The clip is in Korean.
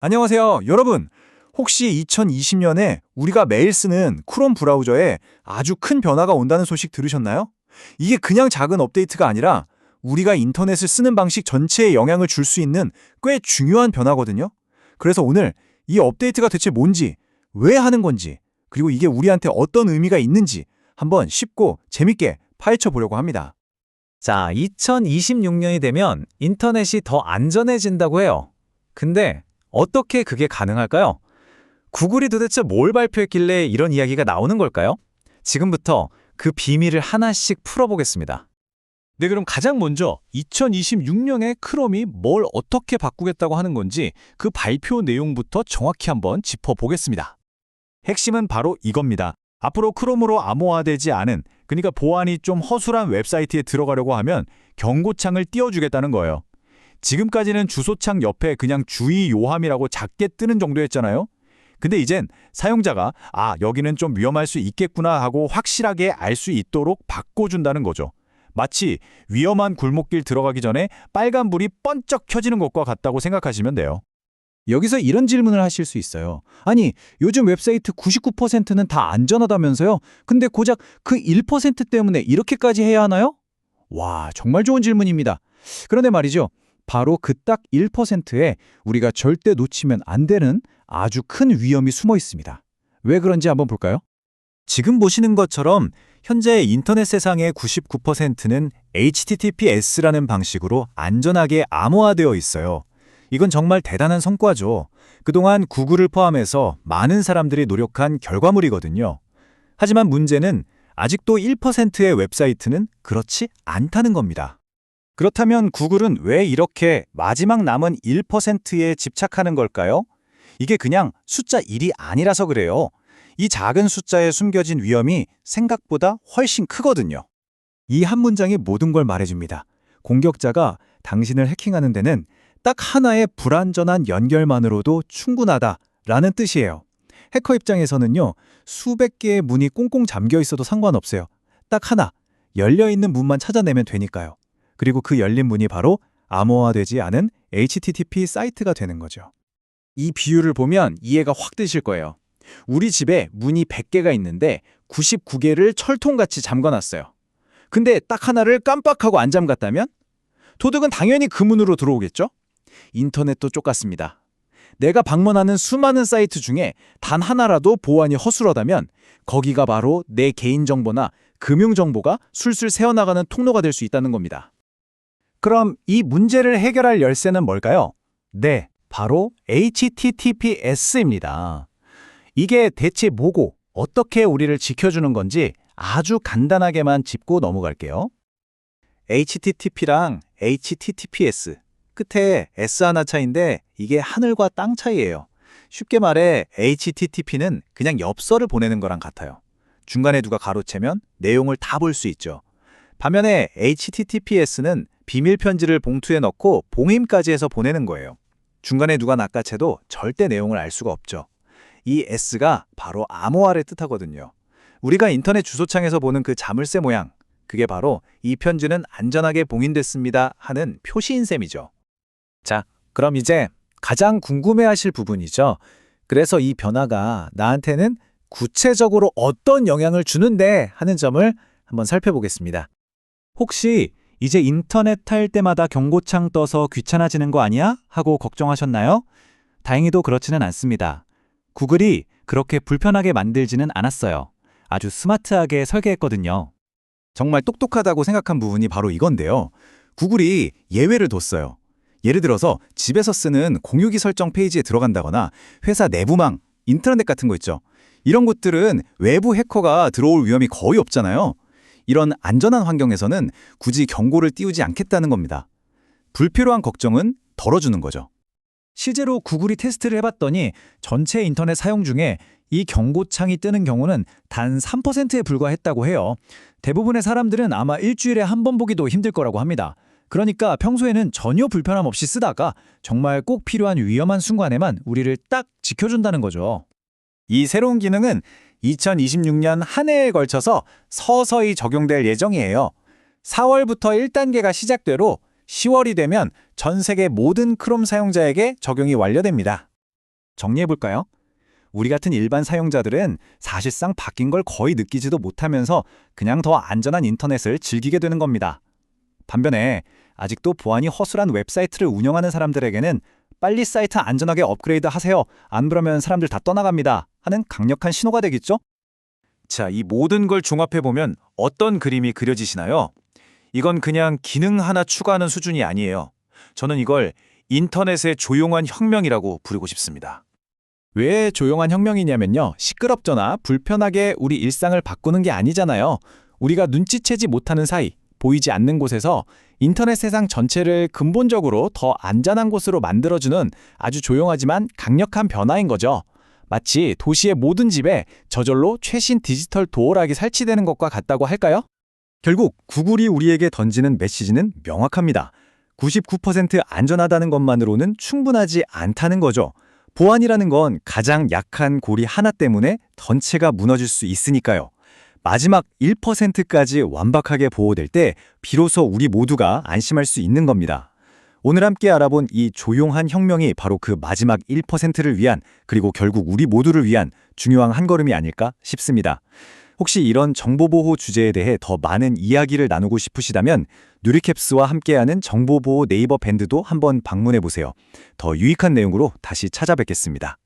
안녕하세요, 여러분. 혹시 2020년에 우리가 매일 쓰는 크롬 브라우저에 아주 큰 변화가 온다는 소식 들으셨나요? 이게 그냥 작은 업데이트가 아니라 우리가 인터넷을 쓰는 방식 전체에 영향을 줄 수 있는 꽤 중요한 변화거든요. 그래서 오늘 이 업데이트가 대체 뭔지, 왜 하는 건지, 그리고 이게 우리한테 어떤 의미가 있는지 한번 쉽고 재밌게 파헤쳐 보려고 합니다. 자, 2026년이 되면 인터넷이 더 안전해진다고 해요. 근데 어떻게 그게 가능할까요? 구글이 도대체 뭘 발표했길래 이런 이야기가 나오는 걸까요? 지금부터 그 비밀을 하나씩 풀어보겠습니다. 네, 그럼 가장 먼저 2026년에 크롬이 뭘 어떻게 바꾸겠다고 하는 건지 그 발표 내용부터 정확히 한번 짚어보겠습니다. 핵심은 바로 이겁니다. 앞으로 크롬으로 암호화되지 않은, 그러니까 보안이 좀 허술한 웹사이트에 들어가려고 하면 경고창을 띄워주겠다는 거예요. 지금까지는 주소창 옆에 그냥 주의 요함이라고 작게 뜨는 정도였잖아요. 근데 이젠 사용자가 여기는 좀 위험할 수 있겠구나 하고 확실하게 알 수 있도록 바꿔준다는 거죠. 마치 위험한 골목길 들어가기 전에 빨간불이 번쩍 켜지는 것과 같다고 생각하시면 돼요. 여기서 이런 질문을 하실 수 있어요. 아니, 요즘 웹사이트 99%는 다 안전하다면서요? 근데 고작 그 1% 때문에 이렇게까지 해야 하나요? 와, 정말 좋은 질문입니다. 그런데 말이죠. 바로 그 딱 1%에 우리가 절대 놓치면 안 되는 아주 큰 위험이 숨어 있습니다. 왜 그런지 한번 볼까요? 지금 보시는 것처럼 현재 인터넷 세상의 99%는 HTTPS라는 방식으로 안전하게 암호화되어 있어요. 이건 정말 대단한 성과죠. 그동안 구글을 포함해서 많은 사람들이 노력한 결과물이거든요. 하지만 문제는 아직도 1%의 웹사이트는 그렇지 않다는 겁니다. 그렇다면 구글은 왜 이렇게 마지막 남은 1%에 집착하는 걸까요? 이게 그냥 숫자 1이 아니라서 그래요. 이 작은 숫자에 숨겨진 위험이 생각보다 훨씬 크거든요. 이 한 문장이 모든 걸 말해줍니다. 공격자가 당신을 해킹하는 데는 딱 하나의 불안전한 연결만으로도 충분하다라는 뜻이에요. 해커 입장에서는요, 수백 개의 문이 꽁꽁 잠겨 있어도 상관없어요. 딱 하나, 열려있는 문만 찾아내면 되니까요. 그리고 그 열린 문이 바로 암호화되지 않은 HTTP 사이트가 되는 거죠. 이 비유를 보면 이해가 확 되실 거예요. 우리 집에 문이 100개가 있는데 99개를 철통같이 잠궈놨어요. 근데 딱 하나를 깜빡하고 안 잠갔다면? 도둑은 당연히 그 문으로 들어오겠죠? 인터넷도 똑같습니다. 내가 방문하는 수많은 사이트 중에 단 하나라도 보안이 허술하다면 거기가 바로 내 개인정보나 금융정보가 술술 새어나가는 통로가 될 수 있다는 겁니다. 그럼 이 문제를 해결할 열쇠는 뭘까요? 네, 바로 HTTPS입니다. 이게 대체 뭐고 어떻게 우리를 지켜주는 건지 아주 간단하게만 짚고 넘어갈게요. HTTP랑 HTTPS, 끝에 S 하나 차이인데 이게 하늘과 땅 차이예요. 쉽게 말해 HTTP는 그냥 엽서를 보내는 거랑 같아요. 중간에 누가 가로채면 내용을 다 볼 수 있죠. 반면에 HTTPS는 비밀 편지를 봉투에 넣고 봉임까지 해서 보내는 거예요. 중간에 누가 낚아채도 절대 내용을 알 수가 없죠. 이 S가 바로 암호화를 뜻하거든요. 우리가 인터넷 주소창에서 보는 그 자물쇠 모양, 그게 바로 이 편지는 안전하게 봉인됐습니다 하는 표시인 셈이죠. 자, 그럼 이제 가장 궁금해하실 부분이죠. 그래서 이 변화가 나한테는 구체적으로 어떤 영향을 주는데 하는 점을 한번 살펴보겠습니다. 혹시 이제 인터넷 할 때마다 경고창 떠서 귀찮아지는 거 아니야? 하고 걱정하셨나요? 다행히도 그렇지는 않습니다. 구글이 그렇게 불편하게 만들지는 않았어요. 아주 스마트하게 설계했거든요. 정말 똑똑하다고 생각한 부분이 바로 이건데요. 구글이 예외를 뒀어요. 예를 들어서 집에서 쓰는 공유기 설정 페이지에 들어간다거나 회사 내부망, 인트라넷 같은 거 있죠. 이런 곳들은 외부 해커가 들어올 위험이 거의 없잖아요. 이런 안전한 환경에서는 굳이 경고를 띄우지 않겠다는 겁니다. 불필요한 걱정은 덜어주는 거죠. 실제로 구글이 테스트를 해봤더니 전체 인터넷 사용 중에 이 경고창이 뜨는 경우는 단 3%에 불과했다고 해요. 대부분의 사람들은 아마 일주일에 한 번 보기도 힘들 거라고 합니다. 그러니까 평소에는 전혀 불편함 없이 쓰다가 정말 꼭 필요한 위험한 순간에만 우리를 딱 지켜준다는 거죠. 이 새로운 기능은 2026년 한 해에 걸쳐서 서서히 적용될 예정이에요. 4월부터 1단계가 시작되로 10월이 되면 전 세계 모든 크롬 사용자에게 적용이 완료됩니다. 정리해볼까요? 우리 같은 일반 사용자들은 사실상 바뀐 걸 거의 느끼지도 못하면서 그냥 더 안전한 인터넷을 즐기게 되는 겁니다. 반면에 아직도 보안이 허술한 웹사이트를 운영하는 사람들에게는 빨리 사이트 안전하게 업그레이드 하세요. 안 그러면 사람들 다 떠나갑니다. 하는 강력한 신호가 되겠죠? 자, 이 모든 걸 종합해보면 어떤 그림이 그려지시나요? 이건 그냥 기능 하나 추가하는 수준이 아니에요. 저는 이걸 인터넷의 조용한 혁명이라고 부르고 싶습니다. 왜 조용한 혁명이냐면요. 시끄럽거나 불편하게 우리 일상을 바꾸는 게 아니잖아요. 우리가 눈치채지 못하는 사이, 보이지 않는 곳에서 인터넷 세상 전체를 근본적으로 더 안전한 곳으로 만들어주는 아주 조용하지만 강력한 변화인 거죠. 마치 도시의 모든 집에 저절로 최신 디지털 도어락이 설치되는 것과 같다고 할까요? 결국 구글이 우리에게 던지는 메시지는 명확합니다. 99% 안전하다는 것만으로는 충분하지 않다는 거죠. 보안이라는 건 가장 약한 고리 하나 때문에 전체가 무너질 수 있으니까요. 마지막 1%까지 완벽하게 보호될 때 비로소 우리 모두가 안심할 수 있는 겁니다. 오늘 함께 알아본 이 조용한 혁명이 바로 그 마지막 1%를 위한, 그리고 결국 우리 모두를 위한 중요한 한 걸음이 아닐까 싶습니다. 혹시 이런 정보보호 주제에 대해 더 많은 이야기를 나누고 싶으시다면 누리캡스와 함께하는 정보보호 네이버 밴드도 한번 방문해보세요. 더 유익한 내용으로 다시 찾아뵙겠습니다.